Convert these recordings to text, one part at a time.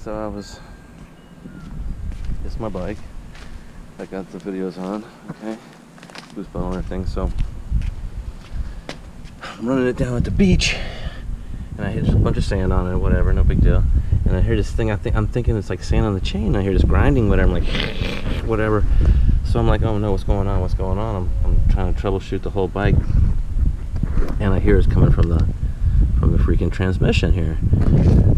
So it's my bike. I got the videos on, okay? Boost button and everything, so I'm running it down at the beach, and I hit a bunch of sand on it, whatever, no big deal. And I hear this thing, I'm thinking it's like sand on the chain. I hear this grinding, whatever, I'm like, whatever. So I'm like, oh no, what's going on, what's going on? I'm trying to troubleshoot the whole bike, and I hear it's coming from the freaking transmission here.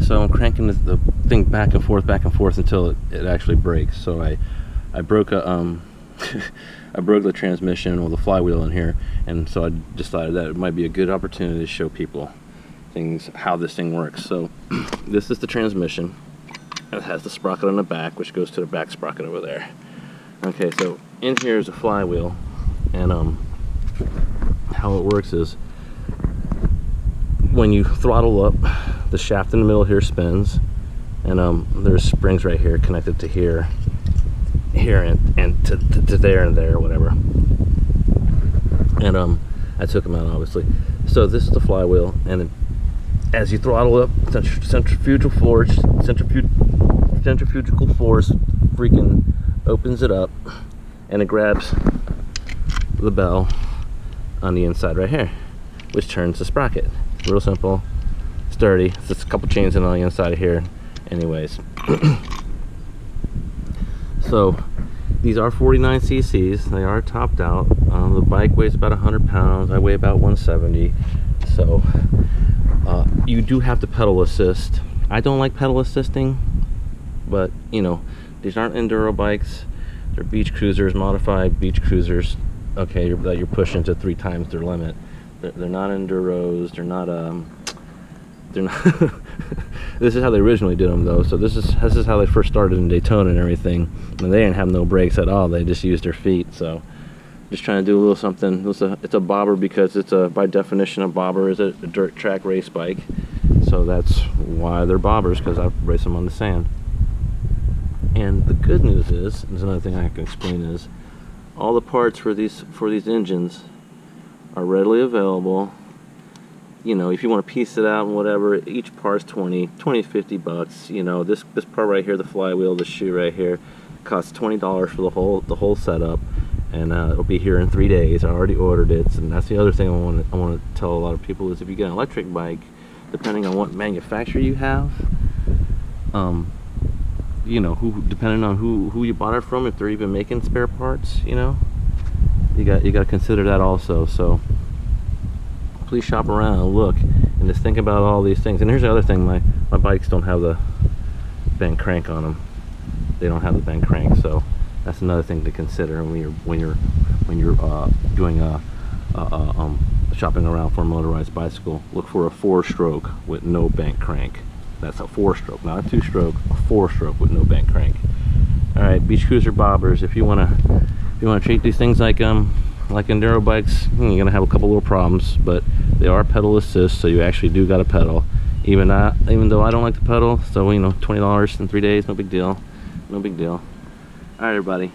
So I'm cranking the thing back and forth until it actually breaks. So I broke a I broke the transmission or the flywheel in here, and so I decided that it might be a good opportunity to show people how this thing works. So this is the transmission. It has the sprocket on the back, which goes to the back sprocket over there. Okay, so in here is a flywheel, and how it works is when you throttle up, the shaft in the middle here spins, and there's springs right here connected to here, and to there and there, whatever. And I took them out, obviously. So this is the flywheel, and as you throttle up, centrifugal force freaking opens it up, and it grabs the bell on the inside right here, which turns the sprocket. Real simple, sturdy. It's just a couple chains in on the inside of here. Anyways, so these are 49 cc's. They are topped out. The bike weighs about 100 pounds. I weigh about 170. So you do have to pedal assist. I don't like pedal assisting, but you know, these aren't enduro bikes. They're beach cruisers, modified beach cruisers. Okay, that you're pushing to 3 times their limit. They're not enduros. They're not this is how they originally did them, though. So this is how they first started in Daytona and everything. And they didn't have no brakes at all. They just used their feet. So just trying to do a little something. It's a bobber because it's by definition a bobber is a dirt track race bike. So that's why they're bobbers, because I race them on the sand. And the good news is, there's another thing I can explain, is all the parts for these engines are readily available. You know, if you want to piece it out and whatever, each part's 20 to 50 bucks. You know, this part right here, the flywheel, the shoe right here, costs $20 for the whole setup, and it'll be here in 3 days. I already ordered it, and that's the other thing I want to tell a lot of people is if you get an electric bike, depending on what manufacturer you have, you know, depending on who you bought it from, if they're even making spare parts, you know, you got to consider that also. So please shop around and look and just think about all these things. And here's the other thing: my bikes don't have the bent crank on them. They don't have the bent crank, so that's another thing to consider when you're doing shopping around for a motorized bicycle. Look for a 4-stroke with no bent crank. That's a 4-stroke, not a 2-stroke, a 4-stroke with no bent crank. All right, Beach Cruiser Bobbers. If you wanna treat these things like enduro bikes, you're gonna have a couple little problems, but they are pedal assist, so you actually do got to pedal. Even though I don't like to pedal, so you know, $20 in 3 days, no big deal, no big deal. All right, everybody.